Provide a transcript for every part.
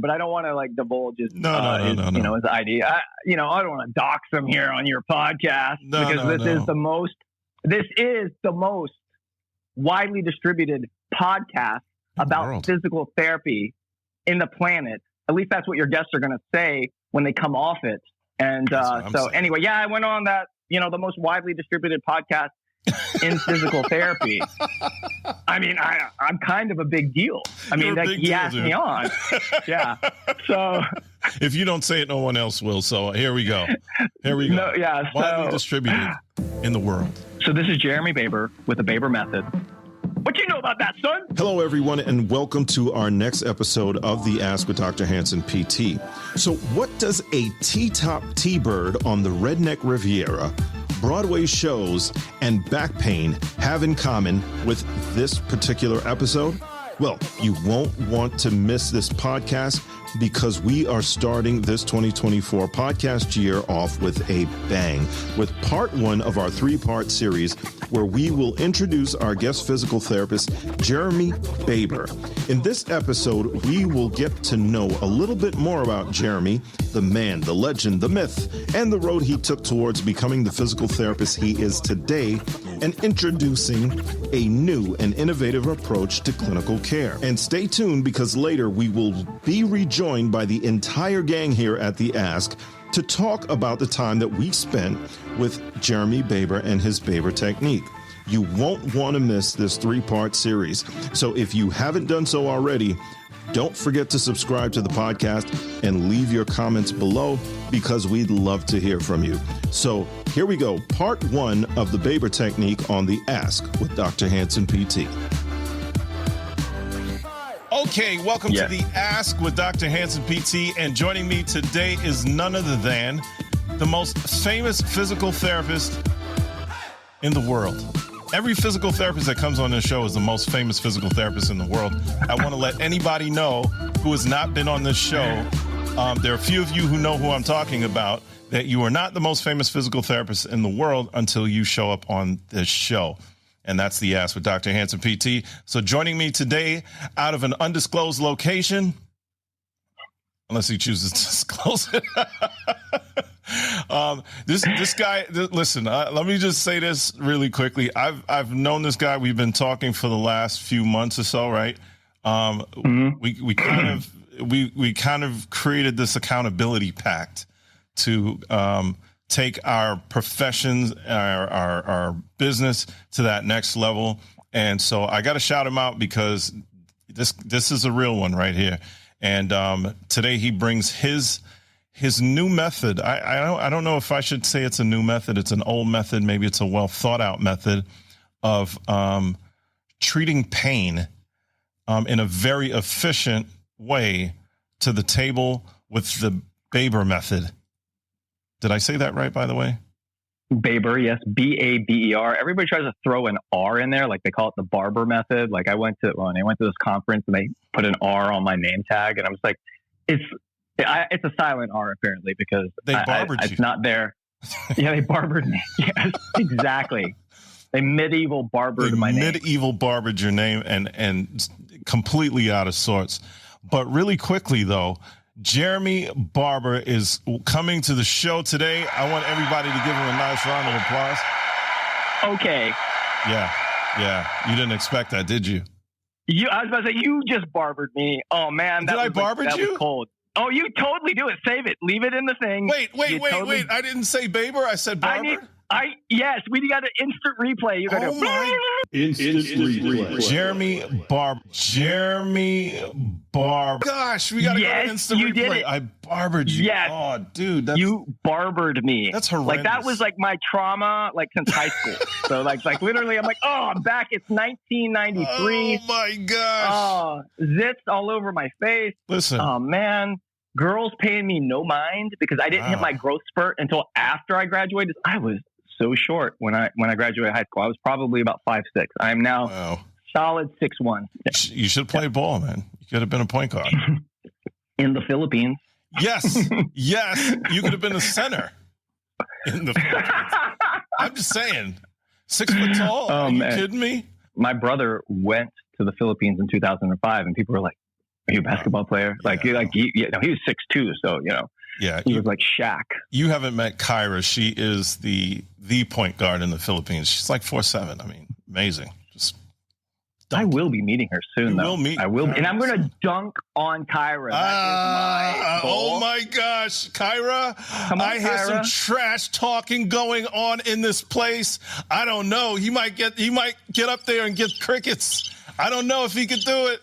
but I don't want to like divulge his, No. his ID. I don't want to dox him here on your podcast because this is the most widely distributed podcast about physical therapy in the planet. At least that's what your guests are going to say when they come off it. And anyway, I went on that, the most widely distributed podcast in physical therapy. I mean, I'm kind of a big deal. I mean, he asked me on. Yeah. So if you don't say it, no one else will. So here we go. No, yeah. Widely distributed in the world. So this is Jeremy Baber with the Baber Method. What you know about that, son? Hello, everyone, and welcome to our next episode of the Ask with Dr. Hanson PT. So what does a T-top T-bird on the Redneck Riviera, Broadway shows, and back pain have in common with this particular episode? Well, you won't want to miss this podcast because we are starting this 2024 podcast year off with a bang with part one of our three-part series where we will introduce our guest physical therapist, Jeremy Baber. In this episode, we will get to know a little bit more about Jeremy, the man, the legend, the myth, and the road he took towards becoming the physical therapist he is today, and introducing a new and innovative approach to clinical care. And stay tuned because later we will be rejoined by the entire gang here at the Ask to talk about the time that we spent with Jeremy Baber and his Baber technique. You won't want to miss this three-part series. So if you haven't done so already, don't forget to subscribe to the podcast and leave your comments below because we'd love to hear from you. So here we go, part one of the Baber technique on the Ask with Dr. Hanson PT. Okay, welcome to the Ask with Dr. Hanson PT, and joining me today is none other than the most famous physical therapist in the world. Every physical therapist that comes on this show is the most famous physical therapist in the world. I want to let anybody know who has not been on this show, there are a few of you who know who I'm talking about, that you are not the most famous physical therapist in the world until you show up on this show. And that's the Ask with Dr. Hanson PT. So joining me today out of an undisclosed location, unless he chooses to disclose it. This guy, listen, let me just say this really quickly. I've known this guy. We've been talking for the last few months or so, right? We kind of created this accountability pact to take our professions, our business to that next level. And so I got to shout him out because this is a real one right here. And today he brings his new method. I don't know if I should say it's a new method. It's an old method. Maybe it's a well thought out method of treating pain in a very efficient way to the table with the Baber method. Did I say that right, by the way? Baber, yes, B-A-B-E-R. Everybody tries to throw an R in there, like they call it the Barber method. Like I went to this conference and they put an R on my name tag, and I was like, it's a silent R apparently because it's not there. Yeah, they barbered me. Yes, exactly. They medieval barbered my name. Medieval barbered your name and completely out of sorts. But really quickly though, Jeremy Baber is coming to the show today. I want everybody to give him a nice round of applause. Okay. Yeah. You didn't expect that, did you? I was about to say, you just barbered me. Oh, man. Did I barber you? That was cold. Oh, you totally do it. Save it. Leave it in the thing. Wait. I didn't say Baber. I said Barber. Yes, we got an instant replay. You got Instant replay. Jeremy Baber. Gosh, we got to go to instant replay. Did it. I barbered you. Yes. Oh, dude. You barbered me. That's horrendous. Like, that was like my trauma, like, since high school. So, like literally, I'm like, oh, I'm back. It's 1993. Oh, my gosh. Oh, zits all over my face. Listen. Oh, man. Girls paying me no mind because I didn't hit my growth spurt until after I graduated. I was so short when I graduated high school. I was probably about 5'6". I am now solid 6'1". You should play ball, man. You could have been a point guard. In the Philippines. Yes. You could have been a center in the Philippines. I'm just saying. 6 foot tall? Are you kidding me? My brother went to the Philippines in 2005 and people were like, Are you a basketball player? Like, he was 6'2", so he was like Shaq. You haven't met Kyra. She is the point guard in the Philippines. She's like 4'7". I mean, amazing. Just dunk. I will be meeting her soon, though. I will, and I'm going to dunk on Kyra. That is my goal. Oh my gosh, Kyra! Come on, I hear some trash talking going on in this place. I don't know. He might get up there and get crickets. I don't know if he could do it.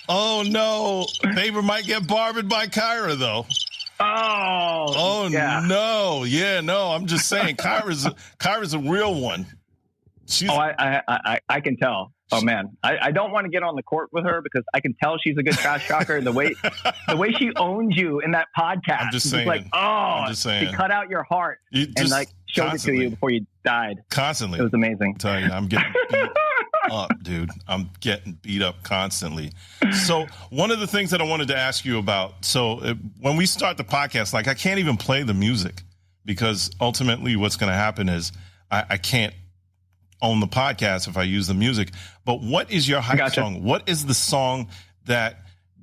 Oh no, Baber might get barbered by Kyra though. Oh yeah. No, yeah, no. I'm just saying, Kyra's a real one. I can tell. Oh man, I don't want to get on the court with her because I can tell she's a good trash talker. The way she owns you in that podcast, I'm just saying. She cut out your heart and like showed it to you before you died. Constantly, it was amazing. I tell you, I'm getting beat up, dude. I'm getting beat up constantly. So one of the things that I wanted to ask you about. So when we start the podcast, like I can't even play the music because ultimately, what's going to happen is I can't own the podcast if I use the music. But what is your hype song? What is the song that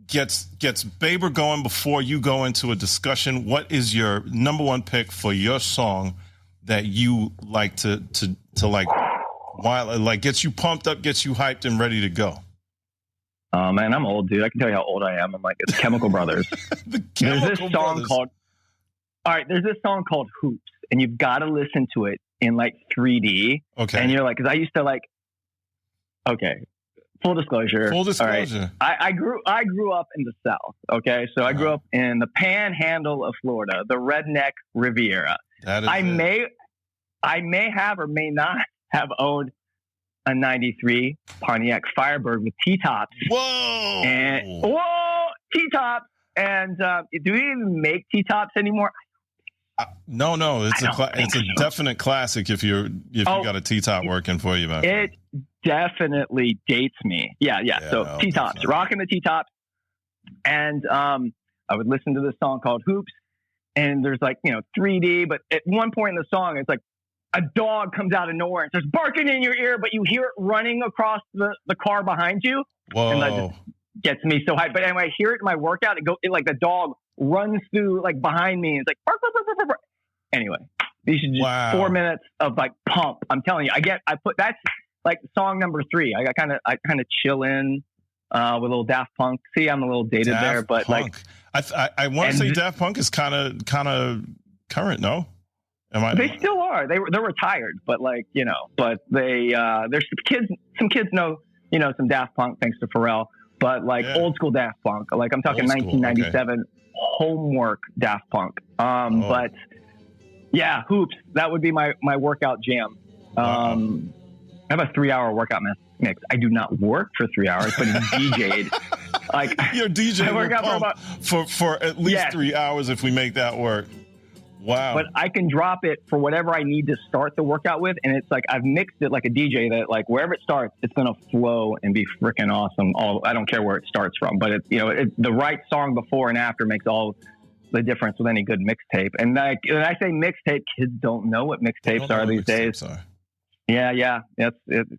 gets Baber going before you go into a discussion? What is your number one pick for your song that you like to like, while like gets you pumped up, gets you hyped and ready to go? Oh man, I'm old, dude. I can tell you how old I am. I'm like, it's Chemical Brothers. There's this song called Hoops, and you've got to listen to it in like 3D. Okay. And you're like, because I used to like, okay, full disclosure. All right. I grew up in the South. Okay. So I grew up in the panhandle of Florida, the redneck Riviera. I may have or may not have owned a 93 Pontiac Firebird with T-tops. Whoa. T-tops. And do we even make T-tops anymore? No, it's a definite classic if you got a T-top working for you, man. It definitely dates me. Yeah. So T-tops, rocking the T-tops, and I would listen to this song called Hoops, and there's like 3D, but at one point in the song, it's like a dog comes out of nowhere and starts barking in your ear, but you hear it running across the car behind you. Whoa! And that just gets me so hyped. But anyway, I hear it in my workout. It like the dog runs through like behind me. And it's like bark, bark, bark, bark, bark. Anyway, these are just 4 minutes of like pump. I'm telling you, that's like song number 3. I kind of chill in with a little Daft Punk. See, I'm a little dated there, but Punk. Like I want to say Daft Punk is kind of current. No, They still are. They're retired, but like but they there's some kids know some Daft Punk thanks to Pharrell, but like old school Daft Punk. Like I'm talking 1997 homework Daft Punk. But. Yeah, Hoops. That would be my workout jam. I have a 3-hour workout mix. I do not work for 3 hours, but it's DJ'd. Like you're DJing. I work out for at least 3 hours if we make that work. Wow. But I can drop it for whatever I need to start the workout with, and it's like I've mixed it like a DJ that like wherever it starts, it's gonna flow and be freaking awesome. I don't care where it starts from, but the right song before and after makes all the difference with any good mixtape. And like when I say mixtape, kids don't know what mixtapes are these days. Yeah. It's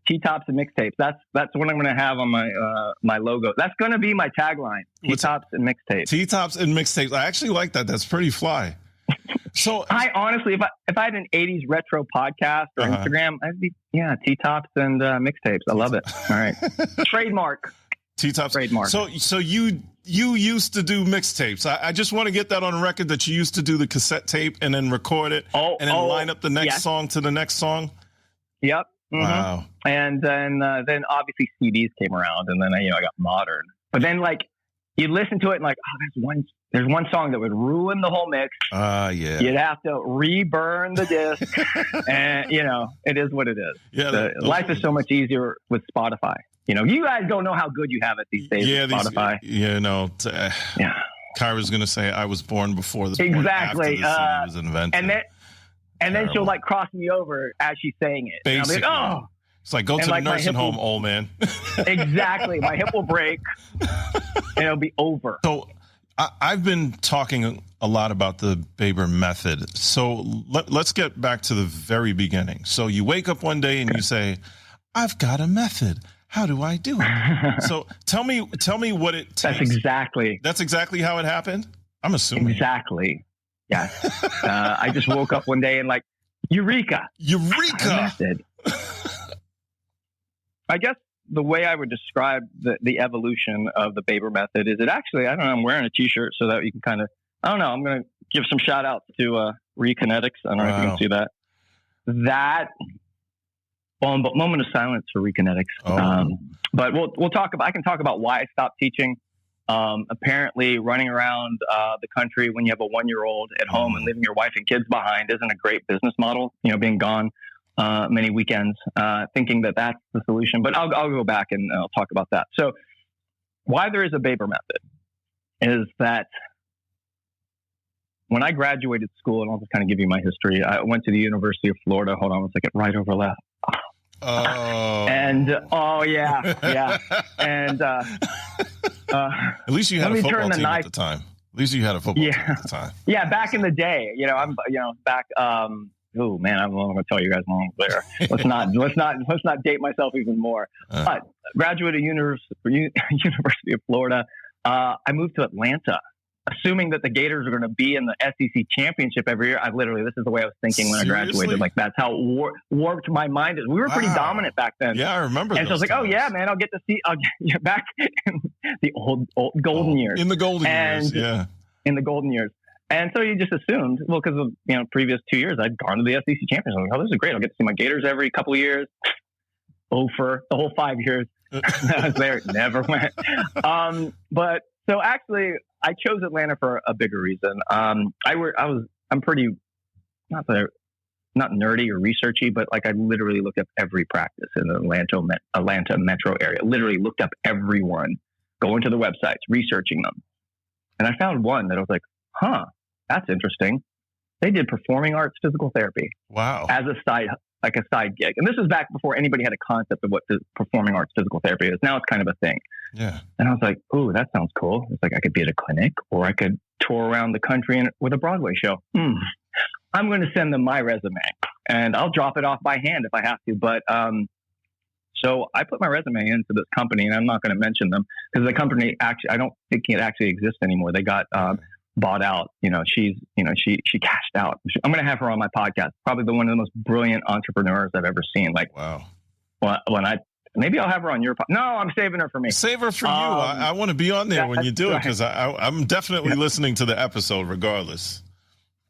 T-tops and mixtapes. That's what I'm going to have on my logo. That's going to be my tagline. T-tops and mixtapes. T-tops and mixtapes. I actually like that. That's pretty fly. So I honestly, if I had an 80s retro podcast or Instagram, I'd be T-tops and mixtapes. I love it. All right. Trademark. T-tops. Trademark. So you used to do mixtapes. I just want to get that on record that you used to do the cassette tape and then record it and then line up the next song to the next song. Yep. Mm-hmm. Wow. And then obviously CDs came around, and then I got modern. But then like you listen to it and like, there's one song that would ruin the whole mix. Yeah. You'd have to reburn the disc, and it is what it is. Yeah. Life is so much easier with Spotify. You guys don't know how good you have it these days with Spotify. Kyra's going to say I was born before this. Exactly. After the CD was invented. And then she'll like cross me over as she's saying it. Basically. And I'll be like, it's like, go to the nursing home, old man. Exactly. My hip will break and it'll be over. So I've been talking a lot about the Baber method. So let's get back to the very beginning. So you wake up one day and you say, I've got a method. how do I do it? So tell me what it takes. That's exactly how it happened. I'm assuming. Exactly. Yeah. I just woke up one day and like, eureka. Method. I guess the way I would describe the evolution of the Baber method is it actually, I don't know, I'm wearing a t-shirt so that you can kind of, I don't know, I'm going to give some shout outs to Rekinetics. I don't know if you can see that. Moment of silence for Rekinetics. But we'll talk about, I can talk about why I stopped teaching. Apparently running around the country when you have a 1-year-old at home and leaving your wife and kids behind isn't a great business model, being gone many weekends, thinking that that's the solution. But I'll go back and I'll talk about that. So why there is a Baber method is that when I graduated school, and I'll just kind of give you my history, I went to the University of Florida. Hold on one second, right over left. And yeah. And at least you had a football team at the time. At least you had a football team at the time. Yeah, back in the day, I'm back. Oh man, I'm going to tell you guys long there. Let's not date myself even more. But graduated University of Florida. I moved to Atlanta, assuming that the Gators are going to be in the SEC championship every year. This is the way I was thinking when I graduated. Like that's how warped my mind is. We were pretty dominant back then. Yeah, I remember. And so I was like, oh yeah, man, I'll get back in the old golden years. In the golden years, yeah. In the golden years. And so you just assumed, well, because of previous 2 years, I'd gone to the SEC championship. I was like, oh, this is great. I'll get to see my Gators every couple of years. For the whole 5 years. I was there, never went. But so actually, I chose Atlanta for a bigger reason. I'm pretty not nerdy or researchy, but like I literally looked up every practice in the Atlanta metro area. Literally looked up everyone, going to the websites, researching them, and I found one that I was like, huh, that's interesting. They did performing arts physical therapy. Wow. As a side gig. And this is back before anybody had a concept of what performing arts physical therapy is. Now it's kind of a thing. Yeah. And I was like, ooh, that sounds cool. It's like I could be at a clinic or I could tour around the country with a Broadway show. I'm going to send them my resume and I'll drop it off by hand if I have to. But so I put my resume into this company, and I'm not going to mention them because the company actually, I don't think it actually exists anymore. They got bought out. She cashed out. I'm going to have her on my podcast. Probably one of the most brilliant entrepreneurs I've ever seen. Like, wow. Maybe I'll have her on your podcast. No, I'm saving her for me. Save her for you. I want to be on there when you do it because I'm definitely listening to the episode regardless.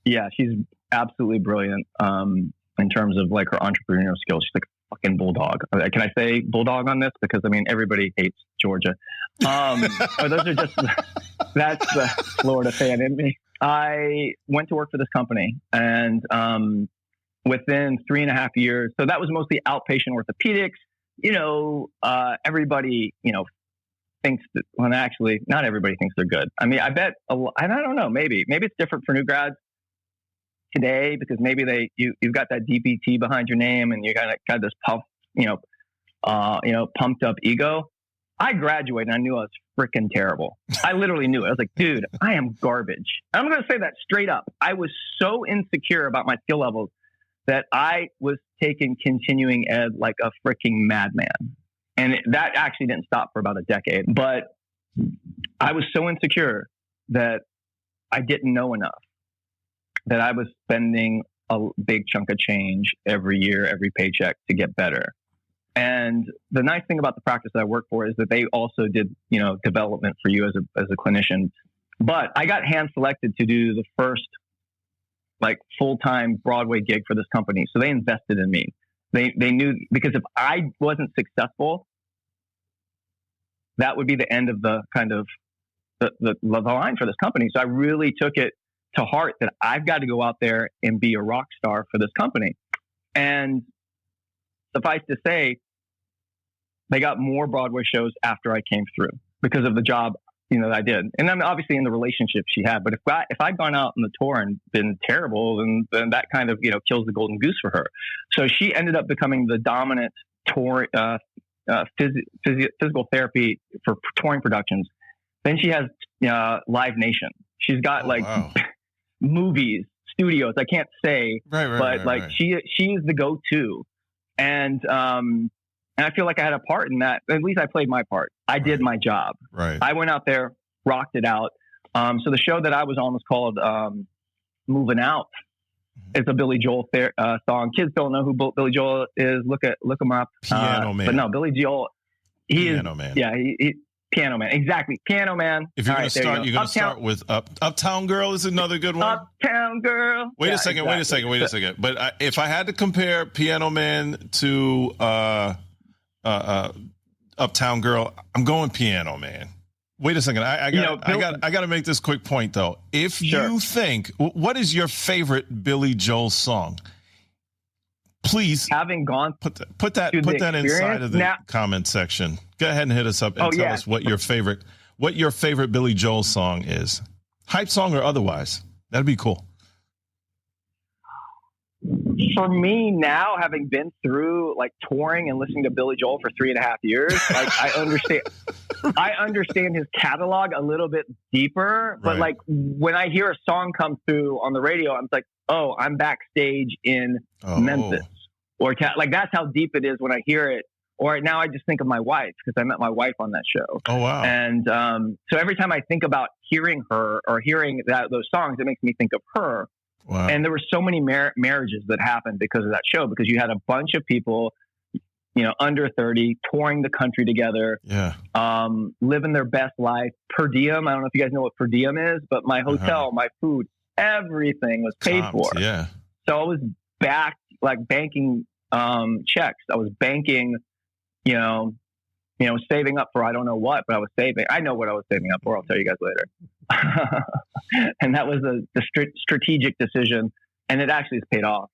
Yeah, she's absolutely brilliant in terms of like her entrepreneurial skills. She's like a fucking bulldog. Can I say bulldog on this? Because everybody hates Georgia. Those are just that's the Florida fan in me. I went to work for this company, and within 3.5 years, so that was mostly outpatient orthopedics. Everybody thinks that. Well, actually, not everybody thinks they're good. I mean, I bet. I don't know. Maybe it's different for new grads today because maybe you've got that DPT behind your name and you got this pumped up ego. I graduated and I knew I was freaking terrible. I literally knew it. I was like, dude, I am garbage. I'm going to say that straight up. I was so insecure about my skill levels that I was taking continuing ed like a freaking madman. And that actually didn't stop for about a decade. But I was so insecure that I didn't know enough, that I was spending a big chunk of change every year, every paycheck to get better. And the nice thing about the practice that I work for is that they also did, development for you as a clinician. But I got hand selected to do the first like full-time Broadway gig for this company. So they invested in me. They knew, because if I wasn't successful, that would be the end of the kind of the line for this company. So I really took it to heart that I've got to go out there and be a rock star for this company. And suffice to say, they got more Broadway shows after I came through because of the job, that I did. And I'm obviously in the relationship she had, but if I'd gone out on the tour and been terrible, then that kind of, kills the golden goose for her. So she ended up becoming the dominant tour, physical therapy for touring productions. Then she has Live Nation. She's got movies, studios. I can't say, but she is the go-to. And And I feel like I had a part in that. At least I played my part. I did my job. Right. I went out there, rocked it out. So the show that I was on was called Moving Out. It's a Billy Joel song. Kids don't know who Billy Joel is. Look him up. Piano Man. But no, Billy Joel. Piano Man. Yeah, he Piano Man. Exactly. Piano Man. If you're going to start, you're going to start with Uptown Girl is another good one. Uptown Girl. Wait a second. But if I had to compare Piano Man to Uptown Girl, I'm going Piano Man. Wait a second. I got to make this quick point though. If you think, what is your favorite Billy Joel song? Please, having gone put that inside of the comment section. Go ahead and hit us up and tell us what your favorite Billy Joel song is. Hype song or otherwise. That'd be cool. For me now, having been through like touring and listening to Billy Joel for 3.5 years, like I understand his catalog a little bit deeper. But like when I hear a song come through on the radio, I'm like, oh, I'm backstage in Memphis, or like that's how deep it is when I hear it. Or now I just think of my wife because I met my wife on that show. Oh wow! And so every time I think about hearing her or hearing those songs, it makes me think of her. Wow. And there were so many marriages that happened because of that show, because you had a bunch of people, under 30 touring the country together, living their best life. Per diem. I don't know if you guys know what per diem is, but my hotel, my food, everything was paid for. Yeah. So I was banking checks. I was banking, saving up for I don't know what, but I was saving. I know what I was saving up for. I'll tell you guys later. And that was the strategic decision, and it actually has paid off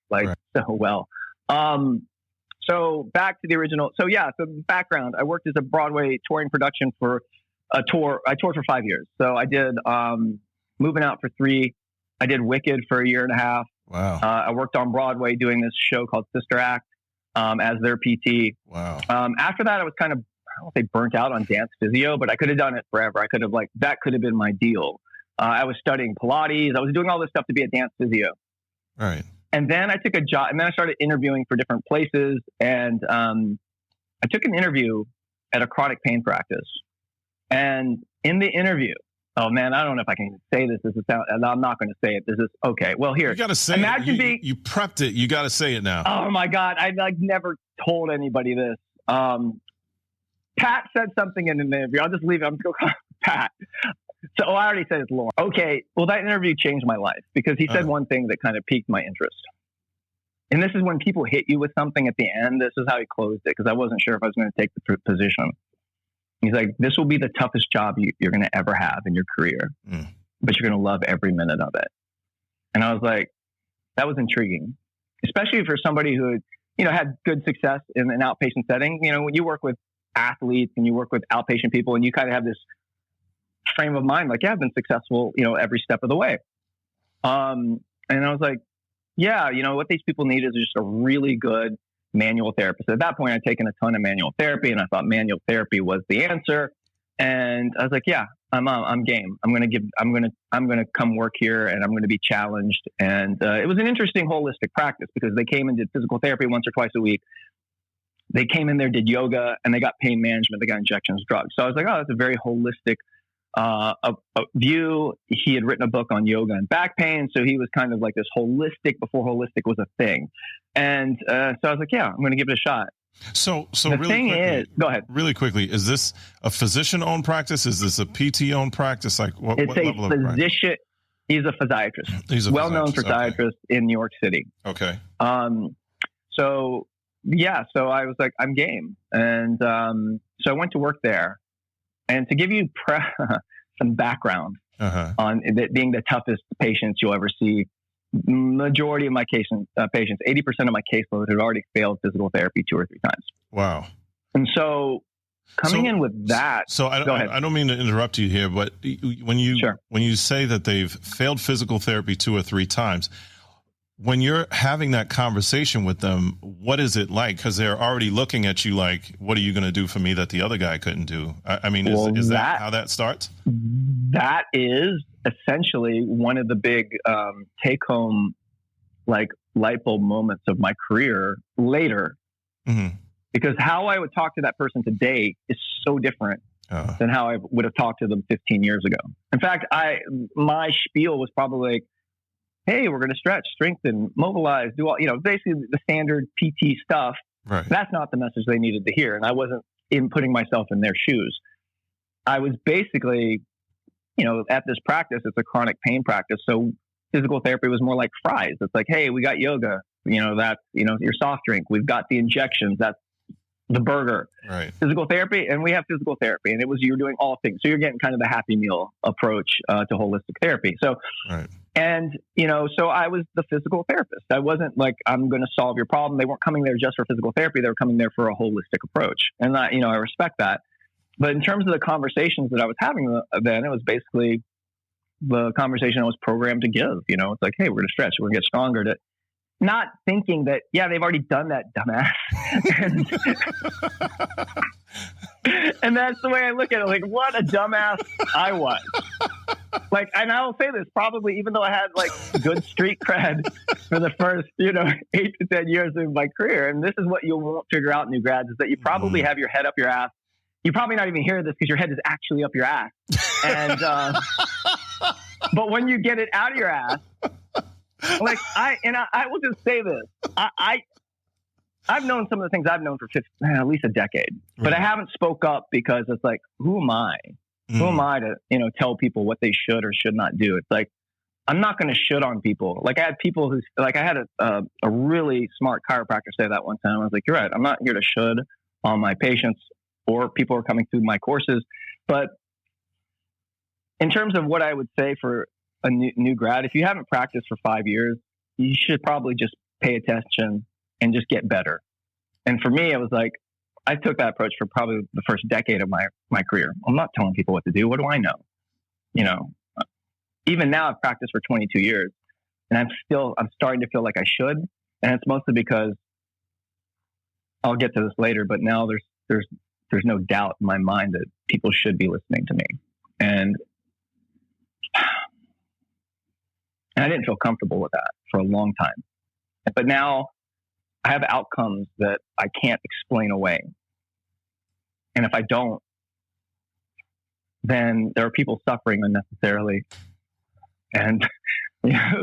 so well. So back to the original. So background. I worked as a Broadway touring production for a tour. I toured for 5 years. So I did Moving Out for 3. I did Wicked for 1.5 years. Wow. I worked on Broadway doing this show called Sister Act as their PT. Wow. After that, I was kind of, I don't say burnt out on dance physio, but I could have done it forever. I could have that could have been my deal. I was studying Pilates. I was doing all this stuff to be a dance physio. Right. And then I took a job, and then I started interviewing for different places. And I took an interview at a chronic pain practice. And in the interview, oh man, I don't know if I can say this. I'm not going to say it. This is okay. Well, here, you got to say it. You prepped it. You got to say it now. Oh my God. I never told anybody this. Pat said something in an interview. I'll just leave it. I'm just going to call Pat. So I already said it's Lauren. Okay. Well, that interview changed my life because he said one thing that kind of piqued my interest. And this is when people hit you with something at the end. This is how he closed it, because I wasn't sure if I was going to take the position. He's like, this will be the toughest job you're going to ever have in your career, but you're going to love every minute of it. And I was like, that was intriguing, especially for somebody who, had good success in an outpatient setting. When you work with athletes and you work with outpatient people, and you kind of have this frame of mind, like, I've been successful, every step of the way. And I was like, what these people need is just a really good manual therapist. At that point, I'd taken a ton of manual therapy, and I thought manual therapy was the answer. And I was like, I'm game. I'm going to come work here, and I'm going to be challenged. And it was an interesting holistic practice, because they came and did physical therapy once or twice a week. They came in there, did yoga, and they got pain management. They got injections, drugs. So I was like, oh, that's a very holistic a view. He had written a book on yoga and back pain. So he was kind of like this holistic before holistic was a thing. And so I was like, I'm going to give it a shot. So the really thing quickly, is, go ahead. Really quickly, is this a physician-owned practice? Is this a PT-owned practice? Like what level of practice? He's a physiatrist. He's a well-known physiatrist in New York City. Okay. So I was like, I'm game. And so I went to work there. And to give you some background on it being the toughest patients you'll ever see, majority of my patients, 80% of my caseload had already failed physical therapy 2 or 3 times. Wow. And so coming in with that. So I don't mean to interrupt you here, but when you say that they've failed physical therapy 2 or 3 times, when you're having that conversation with them, what is it like? Because they're already looking at you like, what are you going to do for me that the other guy couldn't do? I mean, is that how that starts? That is essentially one of the big take-home, like, light bulb moments of my career later. Mm-hmm. because how I would talk to that person today is so different than how I would have talked to them 15 years ago. In fact, my spiel was probably like, hey, we're going to stretch, strengthen, mobilize, do all, basically the standard PT stuff. Right. That's not the message they needed to hear. And I wasn't putting myself in their shoes. I was basically, at this practice, it's a chronic pain practice. So physical therapy was more like fries. It's like, hey, we got yoga, that's, your soft drink. We've got the injections. That's the burger. Right. Physical therapy. And we have physical therapy. And you're doing all things. So you're getting kind of the Happy Meal approach to holistic therapy. So, right. And, so I was the physical therapist. I wasn't like, I'm going to solve your problem. They weren't coming there just for physical therapy. They were coming there for a holistic approach. And I respect that. But in terms of the conversations that I was having then, it was basically the conversation I was programmed to give. It's like, hey, we're going to stretch. We're going to get stronger. Not thinking that, they've already done that, dumbass. And that's the way I look at it. Like, what a dumbass I was. Like, and I will say this, probably, even though I had like good street cred for the first, 8 to 10 years of my career. And this is what you won't figure out, new grads, is that you probably have your head up your ass. You probably not even hear this because your head is actually up your ass. And, but when you get it out of your ass, like I will just say this, I've known some of the things I've known for at least a decade, but I haven't spoke up because it's like, who am I? Who am I to, tell people what they should or should not do? It's like, I'm not going to shit on people. Like I had people I had a really smart chiropractor say that one time. I was like, you're right. I'm not here to should on my patients or people who are coming through my courses. But in terms of what I would say for a new grad, if you haven't practiced for 5 years, you should probably just pay attention and just get better. And for me, it was like, I took that approach for probably the first decade of my career. I'm not telling people what to do. What do I know? Even now I've practiced for 22 years and I'm starting to feel like I should. And it's mostly because I'll get to this later, but now there's no doubt in my mind that people should be listening to me. And I didn't feel comfortable with that for a long time. But now I have outcomes that I can't explain away. And if I don't, then there are people suffering unnecessarily. And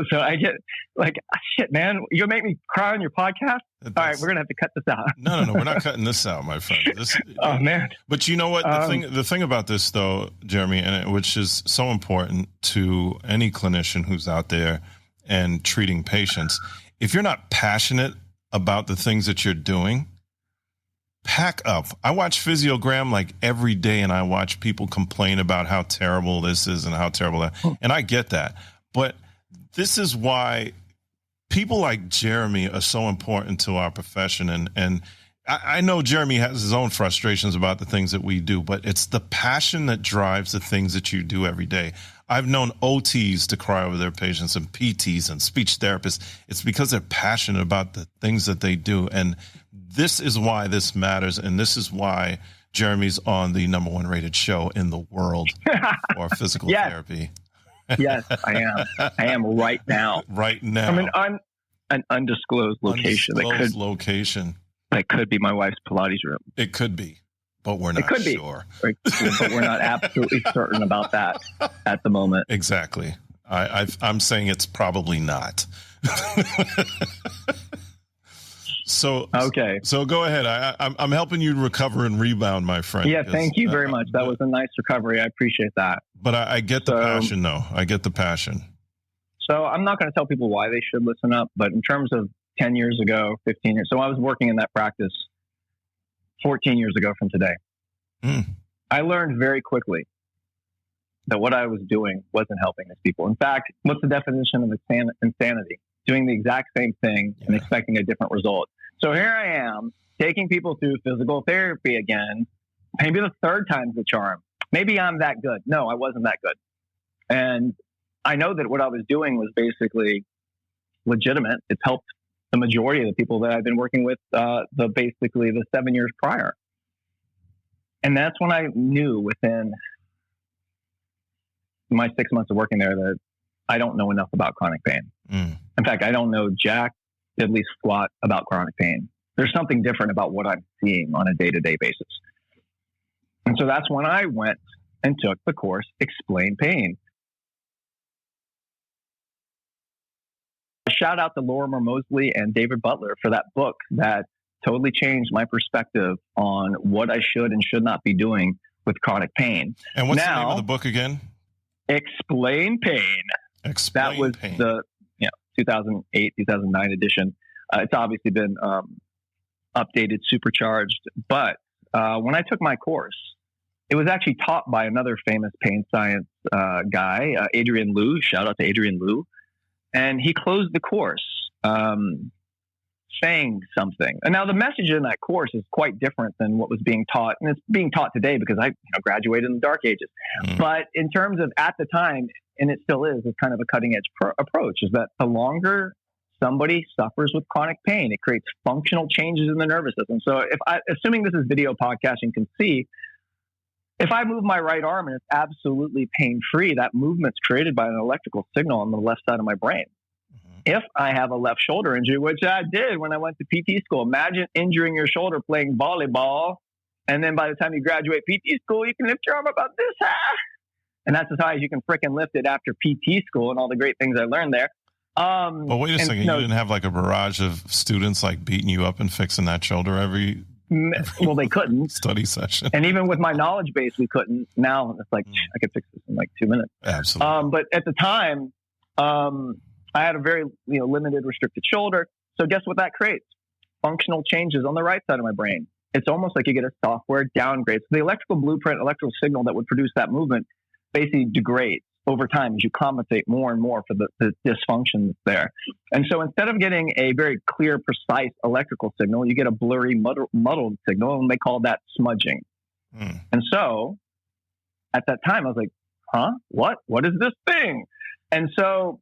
so I get like, shit, man, you'll make me cry on your podcast? All right, we're going to have to cut this out. No, we're not cutting this out, my friend. Oh, man. But you know what? The thing about this, though, Jeremy, and which is so important to any clinician who's out there and treating patients, if you're not passionate about the things that you're doing, pack up. I watch Physiogram like every day, and I watch people complain about how terrible this is and how terrible that. And I get that. But this is why people like Jeremy are so important to our profession. And I know Jeremy has his own frustrations about the things that we do, but it's the passion that drives the things that you do every day. I've known OTs to cry over their patients and PTs and speech therapists. It's because they're passionate about the things that they do. And this is why this matters. And this is why Jeremy's on the #1 rated show in the world for physical therapy. Yes, I am. I am right now. Right now. I mean, I'm an undisclosed location. That could be my wife's Pilates room. It could be, but we're not sure. But we're not absolutely certain about that at the moment. Exactly. I'm saying it's probably not. So go ahead. I'm helping you recover and rebound, my friend. Yeah, thank you very much. That was a nice recovery. I appreciate that. But I get the passion, though. I get the passion. So I'm not going to tell people why they should listen up, but in terms of 10 years ago, 15 years. So I was working in that practice 14 years ago from today. I learned very quickly that what I was doing wasn't helping these people. In fact, what's the definition of insanity? Doing the exact same thing and expecting a different result. So here I am taking people through physical therapy again. Maybe the third time's the charm. Maybe I'm that good. No, I wasn't that good. And I know that what I was doing was basically legitimate. It's helped the majority of the people that I've been working with basically the 7 years prior. And that's when I knew within my 6 months of working there that I don't know enough about chronic pain. In fact, I don't know jack diddly squat about chronic pain. There's something different about what I'm seeing on a day-to-day basis. And so that's when I went and took the course, Explain Pain. Shout out to Lorimer Mosley and David Butler for that book that totally changed my perspective on what I should and should not be doing with chronic pain. And what's the name of the book again? Explain Pain. Explain That was Pain. the 2008, 2009 edition. It's obviously been updated, supercharged. But when I took my course, it was actually taught by another famous pain science guy, Adrian Liu. Shout out to Adrian Liu. And he closed the course saying something. And now the message in that course is quite different than what was being taught. And it's being taught today because I graduated in the dark ages. But in terms of at the time, and it still is, it's kind of a cutting edge approach, is that the longer somebody suffers with chronic pain, it creates functional changes in the nervous system. So assuming this is video podcasting, can see, if I move my right arm and it's absolutely pain-free, that movement's created by an electrical signal on the left side of my brain. If I have a left shoulder injury, which I did when I went to PT school, imagine injuring your shoulder playing volleyball, and then by the time you graduate PT school, you can lift your arm about this high. And that's as high as you can fricking lift it after PT school and all the great things I learned there. But wait a second, you didn't have like a barrage of students like beating you up and fixing that shoulder every well, they couldn't. Study session. And even with my knowledge base, we couldn't. Now it's like, I could fix this in like 2 minutes. Absolutely. But at the time, I had a very limited, restricted shoulder. So guess what that creates? Functional changes on the right side of my brain. It's almost like you get a software downgrade. So the electrical blueprint, electrical signal that would produce that movement basically degrades over time as you compensate more and more for the dysfunction that's there. And so instead of getting a very clear, precise electrical signal, you get a blurry, muddled signal, and they call that smudging. And so at that time, I was like, huh? What is this thing? And so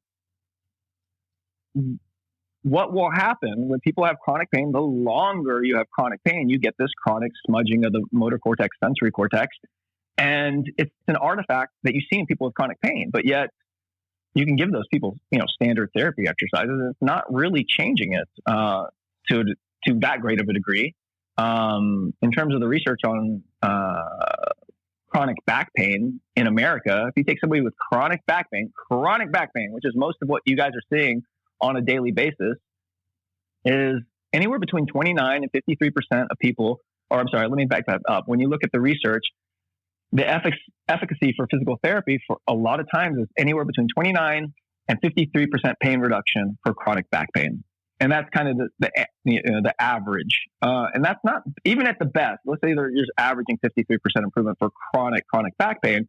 what will happen when people have chronic pain, the longer you have chronic pain, you get this chronic smudging of the motor cortex, sensory cortex. And it's an artifact that you see in people with chronic pain, but yet you can give those people, standard therapy exercises. It's not really changing it to that great of a degree. In terms of the research on chronic back pain in America, if you take somebody with chronic back pain, which is most of what you guys are seeing on a daily basis, is anywhere between 29 and 53% of people, or I'm sorry, let me back that up. When you look at the research, the efficacy for physical therapy for a lot of times is anywhere between 29 and 53% pain reduction for chronic back pain. And that's kind of the average. And that's not, even at the best, let's say they're just averaging 53% improvement for chronic back pain.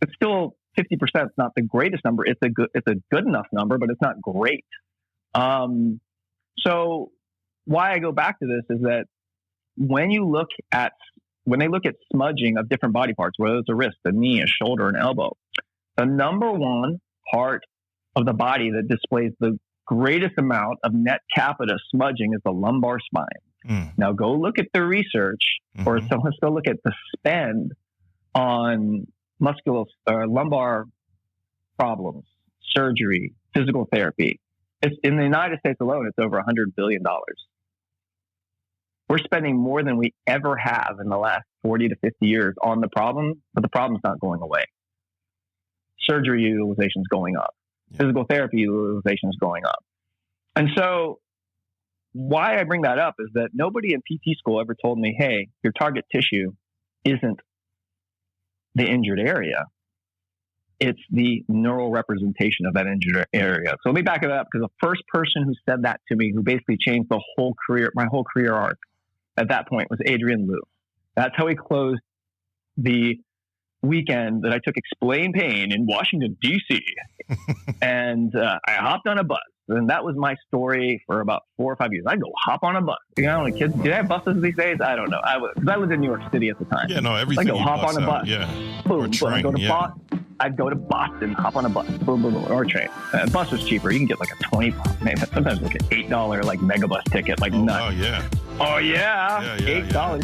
It's still 50% is not the greatest number. It's a good enough number, but it's not great. So why I go back to this is that when they look at smudging of different body parts, whether it's a wrist, a knee, a shoulder, an elbow, the number one part of the body that displays the greatest amount of net capita smudging is the lumbar spine. Now go look at the research, or let's go look at the spend on lumbar problems, surgery, physical therapy. It's in the United States alone, it's over $100 billion. We're spending more than we ever have in the last 40 to 50 years on the problem, but the problem's not going away. Surgery utilization is going up. Physical therapy utilization is going up. And so why I bring that up is that nobody in PT school ever told me, hey, your target tissue isn't the injured area. It's the neural representation of that injured area. So let me back it up, because the first person who said that to me, who basically changed my whole career arc at that point, was Adrian Liu. That's how he closed the weekend that I took Explain Pain in Washington, D.C. And I hopped on a bus. And that was my story for about 4 or 5 years. I'd go hop on a bus. Kids, do they have buses these days? I don't know. Because I lived in New York City at the time. Yeah, no, everything. I'd go hop on a bus. Yeah. Boom, boom. I'd go to Boston, hop on a bus, boom, boom, boom, or a train. Bus was cheaper. You can get like a sometimes like an $8 like megabus ticket, like nuts. Oh yeah. $8. Yeah.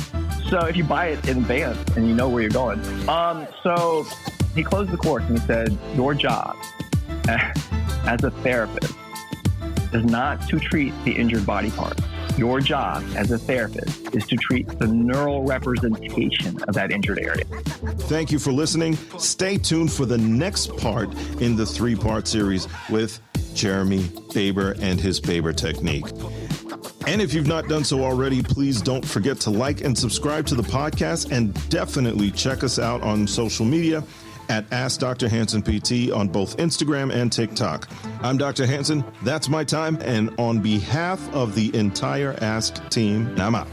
So if you buy it in advance and you know where you're going. So he closed the course and he said, your job as a therapist is not to treat the injured body part. Your job as a therapist is to treat the neural representation of that injured area. Thank you for listening. Stay tuned for the next part in the 3-part series with Jeremy Faber and his Faber technique. And if you've not done so already, please don't forget to like and subscribe to the podcast, and definitely check us out on social media at Ask Dr. Hansen PT on both Instagram and TikTok. I'm Dr. Hansen. That's my time. And on behalf of the entire Ask team, I'm out.